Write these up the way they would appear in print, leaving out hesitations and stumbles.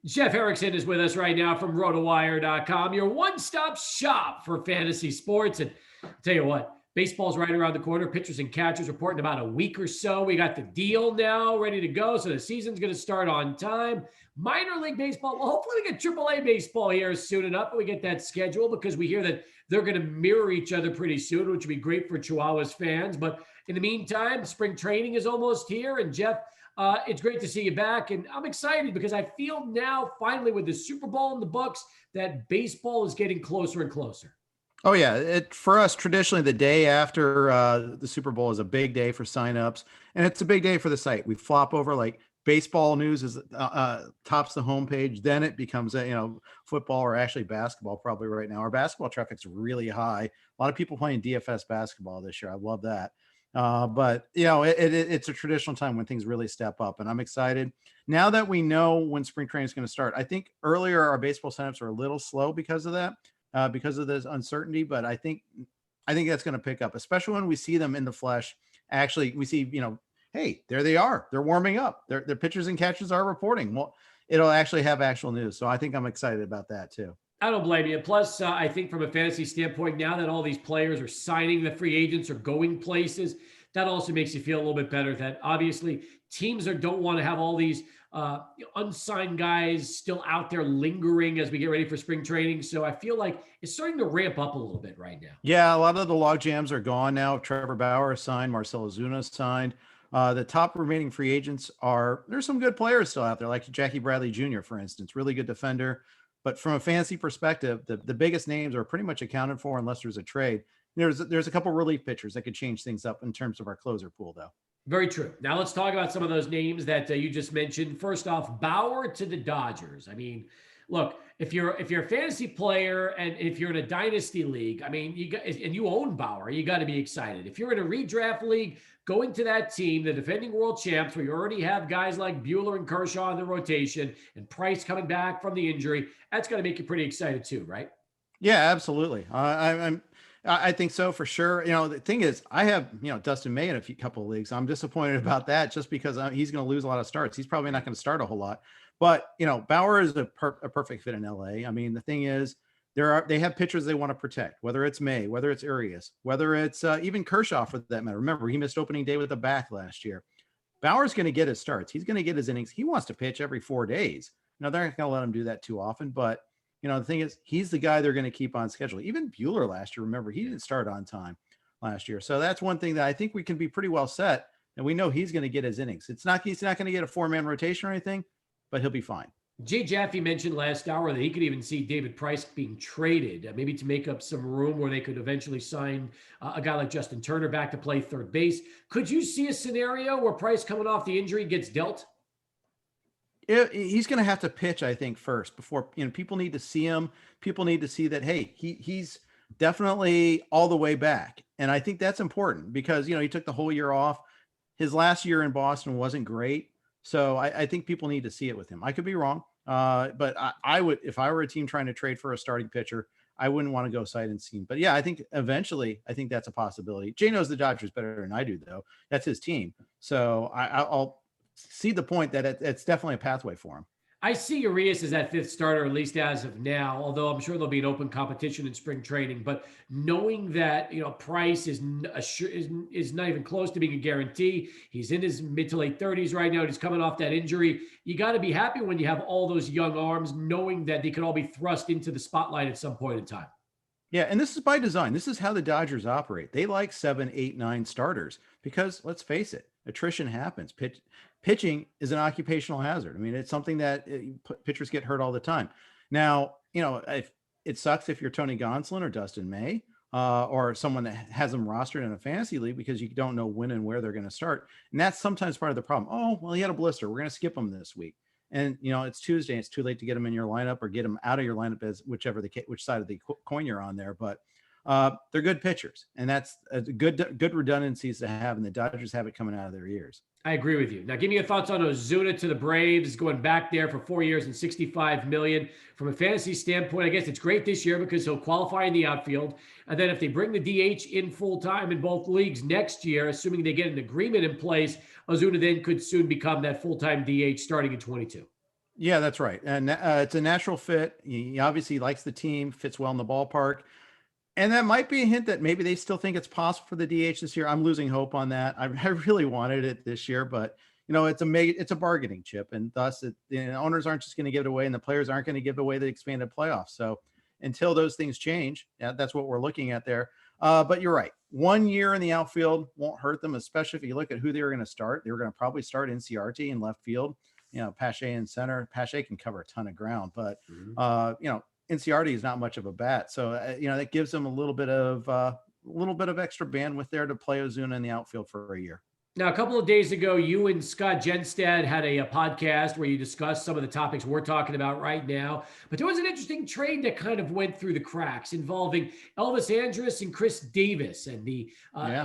Jeff Erickson is with us right now from rotowire.com, your one-stop shop for fantasy sports. And I'll tell you what, baseball's right around the corner. Pitchers and catchers report in about a week or so. We got the deal now ready to go, so the season's going to start on time. Minor league baseball, well, hopefully we get AAA baseball here soon enough, but we get that schedule because we hear that they're going to mirror each other pretty soon, which would be great for Chihuahuas fans. But in the meantime, spring training is almost here, and Jeff, it's great to see you back, and I'm excited because I feel now, finally, with the Super Bowl in the books, that baseball is getting closer and closer. Oh yeah, for us traditionally the day after the Super Bowl is a big day for signups, and it's a big day for the site. We flop over like baseball news is tops the homepage, then it becomes football or actually basketball probably right now. Our basketball traffic's really high. A lot of people playing DFS basketball this year. I love that. But it's a traditional time when things really step up, and I'm excited now that we know when spring training is going to start. I think earlier our baseball signups were a little slow because of that, because of this uncertainty, but I think that's going to pick up, especially when we see them in the flesh. Actually, we see, hey, there they are. They're warming up. Their pitchers and catchers are reporting. Well, it'll actually have actual news. So I think I'm excited about that too. I don't blame you. Plus, I think from a fantasy standpoint, now that all these players are signing, the free agents are going places, that also makes you feel a little bit better that obviously teams don't want to have all these unsigned guys still out there lingering as we get ready for spring training. So I feel like it's starting to ramp up a little bit right now. Yeah, a lot of the log jams are gone now. Trevor Bauer signed, Marcell Ozuna signed. The top remaining free agents there's some good players still out there, like Jackie Bradley Jr., for instance, really good defender. But from a fantasy perspective, the biggest names are pretty much accounted for unless there's a trade. There's a couple relief pitchers that could change things up in terms of our closer pool, though. Very true. Now let's talk about some of those names that you just mentioned. First off, Bauer to the Dodgers. I mean, look, if you're a fantasy player and if you're in a dynasty league, I mean, you own Bauer, you got to be excited. If you're in a redraft league, going to that team, the defending world champs, where you already have guys like Buehler and Kershaw in the rotation and Price coming back from the injury, that's got to make you pretty excited too, right? Yeah, absolutely. I think so for sure. The thing is, I have, Dustin May in a couple of leagues. I'm disappointed about that just because he's going to lose a lot of starts. He's probably not going to start a whole lot, but Bauer is a perfect fit in LA. I mean, the thing is, they have pitchers they want to protect, whether it's May, whether it's Urias, whether it's even Kershaw for that matter. Remember, he missed opening day with a back last year. Bauer's going to get his starts. He's going to get his innings. He wants to pitch every 4 days. Now, they're not going to let him do that too often, but the thing is, he's the guy they're going to keep on schedule. Even Buehler last year, remember, he didn't start on time last year. So that's one thing that I think we can be pretty well set. And we know he's going to get his innings. He's not going to get a 4-man rotation or anything, but he'll be fine. Jay Jaffe mentioned last hour that he could even see David Price being traded, maybe to make up some room where they could eventually sign a guy like Justin Turner back to play third base. Could you see a scenario where Price coming off the injury gets dealt? He's going to have to pitch, I think, first before, people need to see him. People need to see that, hey, he's definitely all the way back. And I think that's important because, he took the whole year off. His last year in Boston wasn't great. So I think people need to see it with him. I could be wrong. But I would, if I were a team trying to trade for a starting pitcher, I wouldn't want to go sight unseen. But yeah, I think eventually, I think that's a possibility. Jay knows the Dodgers better than I do, though. That's his team. So I'll see the point that it's definitely a pathway for him. I see Urias as that fifth starter, at least as of now, although I'm sure there'll be an open competition in spring training. But knowing that, Price is not even close to being a guarantee. He's in his mid to late 30s right now. He's coming off that injury. You got to be happy when you have all those young arms, knowing that they could all be thrust into the spotlight at some point in time. Yeah, and this is by design. This is how the Dodgers operate. They like 7, 8, 9 starters because, let's face it, attrition happens. Pitching is an occupational hazard. I mean, it's something that pitchers get hurt all the time. Now, if it sucks if you're Tony Gonsolin or Dustin May or someone that has them rostered in a fantasy league because you don't know when and where they're going to start. And that's sometimes part of the problem. Oh, well, he had a blister. We're going to skip him this week. And, it's Tuesday. It's too late to get him in your lineup or get him out of your lineup as which side of the coin you're on there. But they're good pitchers, and that's a good redundancies to have, and the Dodgers have it coming out of their ears. I agree with you. Now, give me your thoughts on Ozuna to the Braves, going back there for 4 years and $65 million. From a fantasy standpoint, I guess it's great this year because he'll qualify in the outfield. And then if they bring the DH in full time in both leagues next year, assuming they get an agreement in place, Ozuna then could soon become that full-time DH starting in 22. Yeah, that's right. And it's a natural fit. He obviously likes the team, fits well in the ballpark. And that might be a hint that maybe they still think it's possible for the DH this year. I'm losing hope on that. I really wanted it this year, but it's a bargaining chip, and thus owners aren't just going to give it away, and the players aren't going to give away the expanded playoffs. So until those things change, that's what we're looking at there. But you're right. 1 year in the outfield won't hurt them, especially if you look at who they were going to start. They were going to probably start NCRT in left field. Pache in center. Pache can cover a ton of ground, but NCRT is not much of a bat, so that gives them a little bit of extra bandwidth there to play Ozuna in the outfield for a year. Now, a couple of days ago, you and Scott Genstad had a podcast where you discussed some of the topics we're talking about right now. But there was an interesting trade that kind of went through the cracks involving Elvis Andrus and Chris Davis and the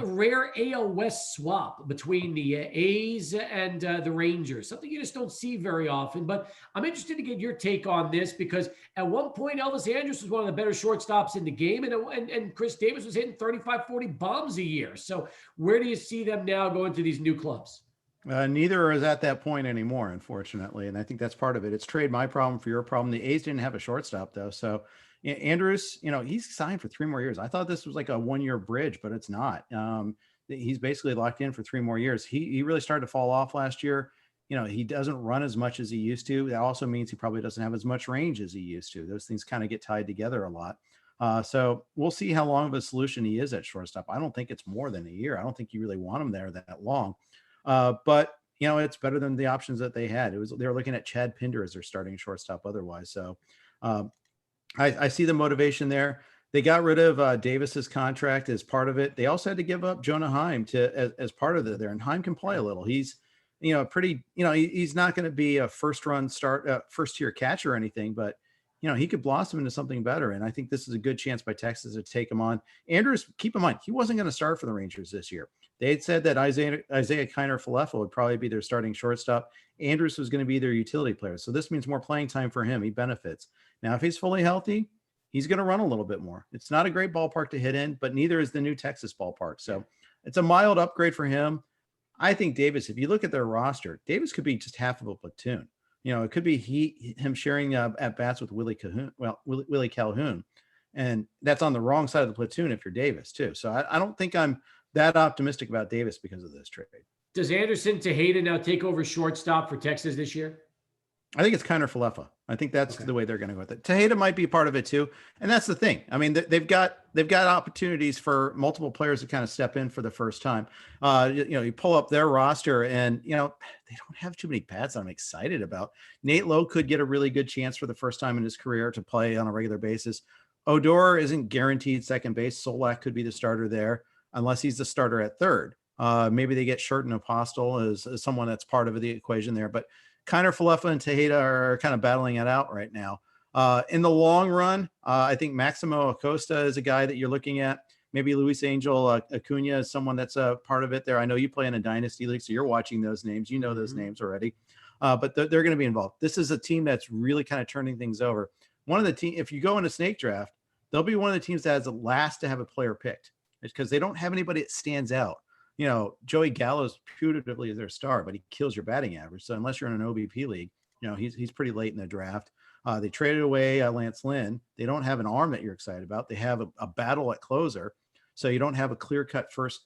rare AL West swap between the A's and the Rangers, something you just don't see very often. But I'm interested to get your take on this because at one point, Elvis Andrus was one of the better shortstops in the game, and Chris Davis was hitting 35, 40 bombs a year. So where do you see them now going to these new clubs? Neither is at that point anymore, unfortunately. And I think that's part of it. It's trade my problem for your problem. The A's didn't have a shortstop, though. So Andrews, he's signed for 3 more years. I thought this was like a 1-year bridge, but it's not. He's basically locked in for 3 more years. He really started to fall off last year. He doesn't run as much as he used to. That also means he probably doesn't have as much range as he used to. Those things kind of get tied together a lot. So we'll see how long of a solution he is at shortstop. I don't think it's more than a year. I don't think you really want him there that long. But it's better than the options that they had. They were looking at Chad Pinder as their starting shortstop otherwise. So I see the motivation there. They got rid of Davis's contract as part of it. They also had to give up Jonah Heim as part of it there. And Heim can play a little. He's he's not going to be a first tier catcher or anything, but he could blossom into something better. And I think this is a good chance by Texas to take him on. Andrews, keep in mind, he wasn't going to start for the Rangers this year. They had said that Isaiah Kiner-Falefa would probably be their starting shortstop. Andrews was going to be their utility player. So this means more playing time for him. He benefits. Now, if he's fully healthy, he's going to run a little bit more. It's not a great ballpark to hit in, but neither is the new Texas ballpark. So it's a mild upgrade for him. I think Davis, if you look at their roster, Davis could be just half of a platoon. It could be him sharing at bats with Willie Calhoun, and that's on the wrong side of the platoon if you're Davis too. So I don't think I'm that optimistic about Davis because of this trade. Does Anderson Tejeda now take over shortstop for Texas this year? I think it's Kiner-Falefa. I think that's the way they're going to go with it. Tejeda might be part of it too, and that's the thing. I mean, they've got opportunities for multiple players to kind of step in for the first time. You pull up their roster, and they don't have too many bats that I'm excited about. Nate Lowe could get a really good chance for the first time in his career to play on a regular basis. Odor isn't guaranteed second base. Solak could be the starter there, unless he's the starter at third. Maybe they get Sherten Apostle as someone that's part of the equation there, but Kiner-Falefa and Tejeda are kind of battling it out right now. In the long run, I think Maximo Acosta is a guy that you're looking at. Maybe Luis Angel Acuna is someone that's a part of it there. I know you play in a dynasty league, so you're watching those names. You know those names already, but they're going to be involved. This is a team that's really kind of turning things over. One of the team, if you go in a snake draft, they'll be one of the teams that has the last to have a player picked. It's because they don't have anybody that stands out. Joey Gallo's putatively is their star, but he kills your batting average. So unless you're in an OBP league, he's pretty late in the draft. They traded away Lance Lynn. They don't have an arm that you're excited about. They have a battle at closer. So you don't have a clear-cut first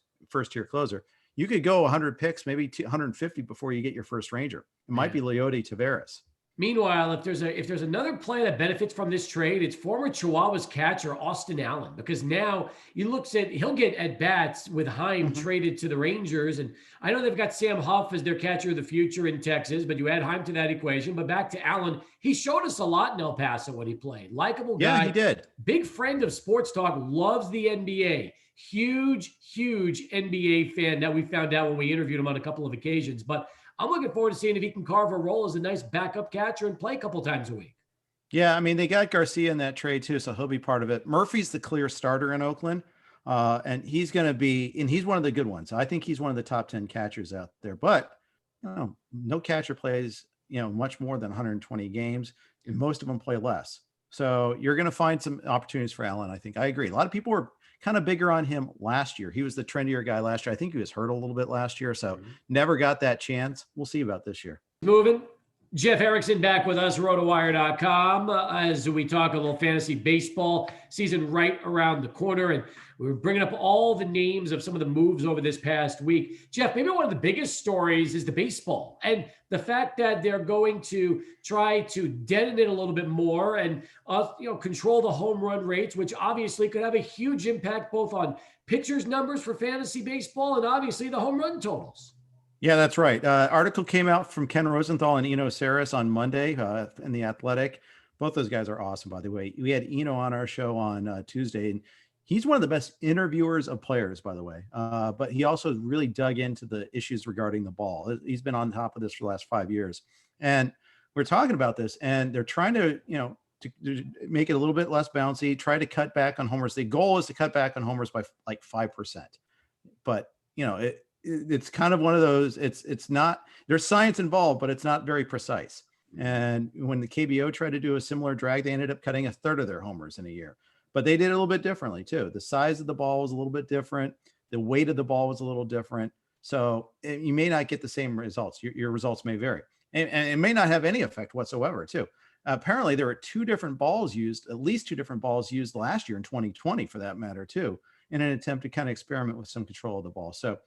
tier closer. You could go 100 picks, maybe 150 before you get your first Ranger. It might be Leody Taveras. Meanwhile, if there's another player that benefits from this trade, it's former Chihuahuas catcher Austin Allen, because now he'll get at bats with Heim traded to the Rangers. And I know they've got Sam Huff as their catcher of the future in Texas, but you add Heim to that equation. But back to Allen, he showed us a lot in El Paso when he played. Likable guy. Yeah, he did. Big friend of Sports Talk, loves the NBA. Huge NBA fan that we found out when we interviewed him on a couple of occasions. But I'm looking forward to seeing if he can carve a role as a nice backup catcher and play a couple times a week. Yeah, I mean, they got Garcia in that trade too, so he'll be part of it. Murphy's the clear starter in Oakland, and he's going to be, and he's one of the good ones. I think he's one of the top 10 catchers out there, but no catcher plays, much more than 120 games, and most of them play less. So you're going to find some opportunities for Allen. I think I agree. A lot of people were kind of bigger on him last year. He was the trendier guy last year. I think he was hurt a little bit last year, so never got that chance. We'll see about this year. Moving. Jeff Erickson back with us, rotowire.com, as we talk a little fantasy baseball season right around the corner. And we were bringing up all the names of some of the moves over this past week. Jeff, maybe one of the biggest stories is the baseball and the fact that they're going to try to deaden it a little bit more and control the home run rates, which obviously could have a huge impact both on pitchers' numbers for fantasy baseball and obviously the home run totals. Yeah, that's right. Article came out from Ken Rosenthal and Eno Saris on Monday in The Athletic. Both those guys are awesome, by the way. We had Eno on our show on Tuesday, and he's one of the best interviewers of players, by the way. But he also really dug into the issues regarding the ball. He's been on top of this for the last 5 years. And we're talking about this, and they're trying to, to make it a little bit less bouncy, try to cut back on homers. The goal is to cut back on homers by like 5%. But, it's kind of one of those, it's not, there's science involved, but it's not very precise. And when the KBO tried to do a similar drag, they ended up cutting a third of their homers in a year, but they did it a little bit differently too. The size of the ball was a little bit different. The weight of the ball was a little different. So you may not get the same results. Your results may vary, and it may not have any effect whatsoever too. Apparently there were at least two different balls used last year in 2020 for that matter too, in an attempt to kind of experiment with some control of the ball. So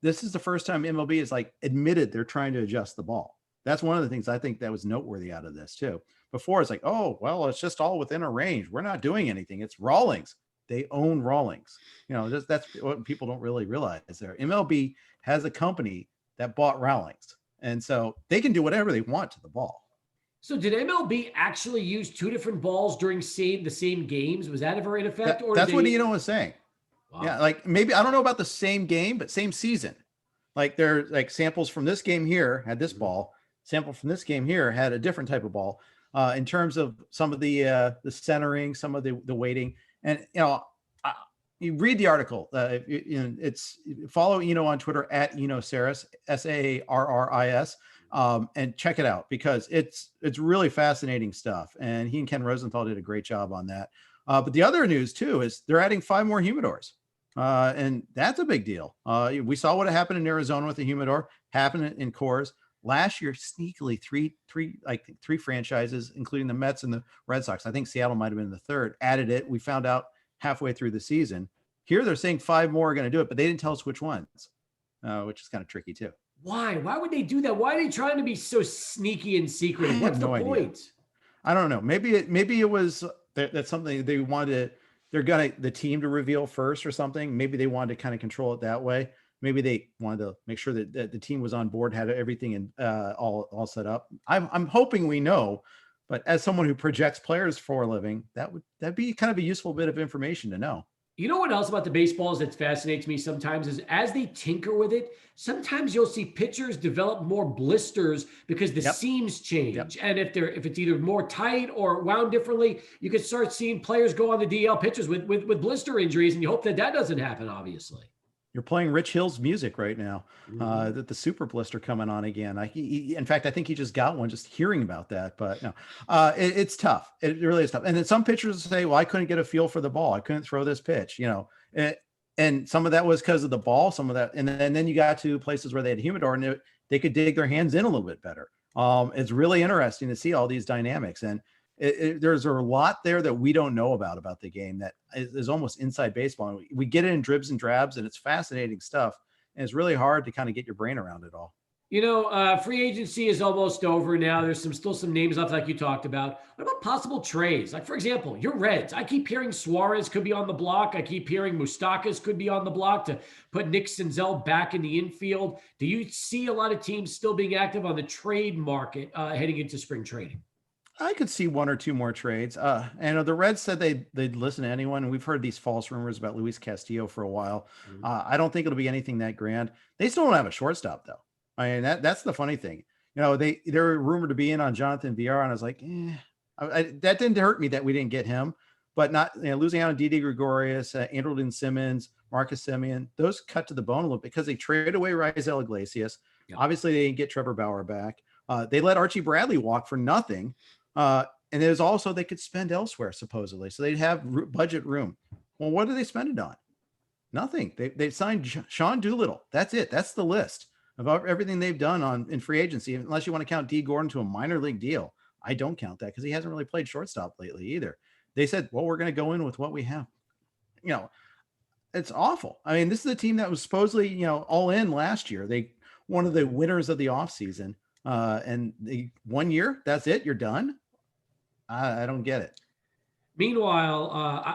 this is the first time MLB has admitted they're trying to adjust the ball. That's one of the things I think that was noteworthy out of this too. Before it's oh, well, it's just all within a range. We're not doing anything. It's Rawlings. They own Rawlings. That's what people don't really realize there. MLB has a company that bought Rawlings. And so they can do whatever they want to the ball. So did MLB actually use two different balls during the same games? Was that ever in effect? That's what Eno was saying. Wow. Yeah, maybe I don't know about the same game, but same season. They're samples from this game here had this ball. Sample from this game here had a different type of ball. In terms of some of the centering, some of the weighting, and you read the article. It's follow Eno on Twitter at Eno Saris, Sarris, and check it out because it's really fascinating stuff. And he and Ken Rosenthal did a great job on that. But the other news too is they're adding 5 more humidors. And that's a big deal. We saw what happened in Arizona with the humidor, happened in Coors. Last year, sneakily, three franchises, including the Mets and the Red Sox, I think Seattle might have been the third, added it. We found out halfway through the season. Here they're saying 5 more are going to do it, but they didn't tell us which ones, which is kind of tricky too. Why? Why would they do that? Why are they trying to be so sneaky and secretive? What's the point? Idea. I don't know. Maybe it was that's something they wanted. They're going to the team to reveal first or something. Maybe they wanted to kind of control it that way. Maybe they wanted to make sure that the team was on board, had everything in all set up. I'm hoping we know, but as someone who projects players for a living, that'd be kind of a useful bit of information to know. You know what else about the baseballs that fascinates me sometimes is as they tinker with it, sometimes you'll see pitchers develop more blisters because the seams change. Yep. And if it's either more tight or wound differently, you can start seeing players go on the DL, pitchers with blister injuries, and you hope that doesn't happen, obviously. You're playing Rich Hill's music right now. That the super blister coming on again. In fact, I think he just got one just hearing about that. But no, it's tough. It really is tough. And then some pitchers say, "Well, I couldn't get a feel for the ball. I couldn't throw this pitch." And some of that was because of the ball. Some of that, and then you got to places where they had humidor and they could dig their hands in a little bit better. It's really interesting to see all these dynamics and. There's a lot there that we don't know about the game that is almost inside baseball. And we get it in dribs and drabs, and it's fascinating stuff. And it's really hard to kind of get your brain around it all. Free agency is almost over now. There's still some names left, like you talked about. What about possible trades? Like, for example, your Reds. I keep hearing Suarez could be on the block. I keep hearing Moustakas could be on the block to put Nick Senzel back in the infield. Do you see a lot of teams still being active on the trade market heading into spring training? I could see 1 or 2 more trades. And the Reds said they'd listen to anyone. We've heard these false rumors about Luis Castillo for a while. I don't think it'll be anything that grand. They still don't have a shortstop though. I mean, that's the funny thing. They're rumored to be in on Jonathan Villar, and I was like, that didn't hurt me that we didn't get him. But not losing out on Didi Gregorius, Andrelton Simmons, Marcus Semien, those cut to the bone a little bit because they traded away Raisel Iglesias. Yeah. Obviously, they didn't get Trevor Bauer back. They let Archie Bradley walk for nothing. And there's also they could spend elsewhere supposedly, so they'd have budget room. Well, what do they spend it on? Nothing. They signed Sean Doolittle. That's it. That's the list. about everything they've done in free agency, unless you want to count D Gordon to a minor league deal. I don't count that because he hasn't really played shortstop lately either. They said, well, we're going to go in with what we have. It's awful. I mean, this is a team that was supposedly, all in last year. They one of the winners of the offseason. And the 1 year, that's it. You're done. I don't get it. Meanwhile,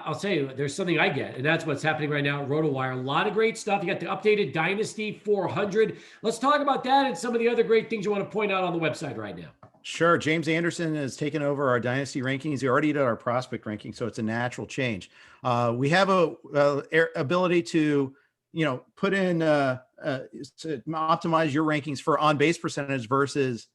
I'll tell you, there's something I get, and that's what's happening right now at RotoWire. A lot of great stuff. You got the updated Dynasty 400. Let's talk about that and some of the other great things you want to point out on the website right now. Sure. James Anderson has taken over our Dynasty rankings. He already did our prospect ranking, so it's a natural change. We have a ability to, put in to optimize your rankings for on-base percentage versus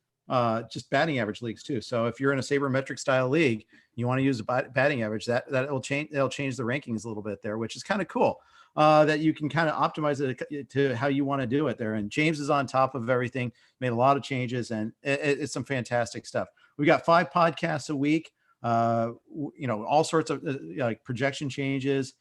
just batting average leagues too. So if you're in a sabermetric style league, you want to use a batting average, that'll change the rankings a little bit there, which is kind of cool. That you can kind of optimize it to how you want to do it there. And James is on top of everything, made a lot of changes, and it's some fantastic stuff. We got 5 podcasts a week, all sorts of like projection changes.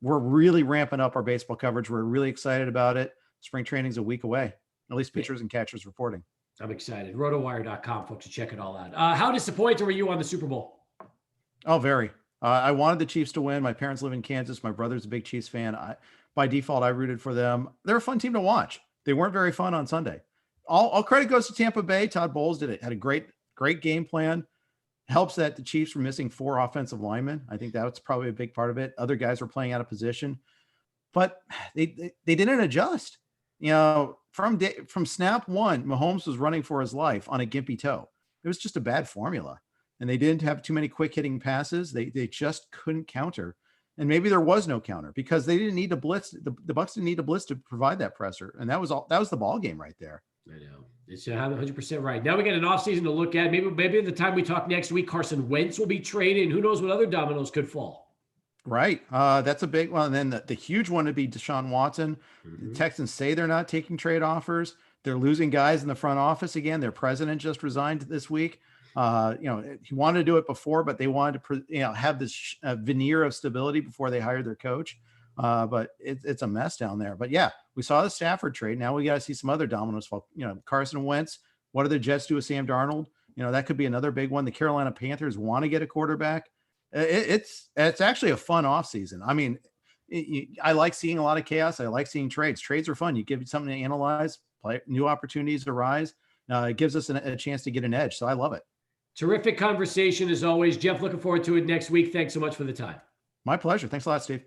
We're really ramping up our baseball coverage. We're really excited about it. Spring training's a week away, at least pitchers and catchers reporting. I'm excited. RotoWire.com, folks, to check it all out. How disappointed were you on the Super Bowl? Oh, very. I wanted the Chiefs to win. My parents live in Kansas. My brother's a big Chiefs fan. By default, I rooted for them. They're a fun team to watch. They weren't very fun on Sunday. All credit goes to Tampa Bay. Todd Bowles had a great game plan. Helps that the Chiefs were missing 4 offensive linemen. I think that's probably a big part of it. Other guys were playing out of position, but they didn't adjust. From snap one, Mahomes was running for his life on a gimpy toe. It was just a bad formula. And they didn't have too many quick hitting passes. They just couldn't counter. And maybe there was no counter because they didn't need to blitz. The Bucs didn't need to blitz to provide that pressure. And that was the ball game right there. I know. It's 100% right. Now we got an offseason to look at. Maybe at the time we talk next week, Carson Wentz will be traded, and who knows what other dominoes could fall. Right. That's a big one. And then the huge one would be Deshaun Watson. Mm-hmm. The Texans say they're not taking trade offers. They're losing guys in the front office again. Their president just resigned this week. He wanted to do it before, but they wanted to, have this veneer of stability before they hired their coach. But it's a mess down there. But yeah, we saw the Stafford trade. Now we got to see some other dominoes fall. Carson Wentz. What do the Jets do with Sam Darnold? That could be another big one. The Carolina Panthers want to get a quarterback. It's actually a fun offseason. I mean, I like seeing a lot of chaos. I like seeing trades. Trades are fun. You give something to analyze. New opportunities arise. It gives us a chance to get an edge. So I love it. Terrific conversation as always. Jeff, looking forward to it next week. Thanks so much for the time. My pleasure. Thanks a lot, Steve.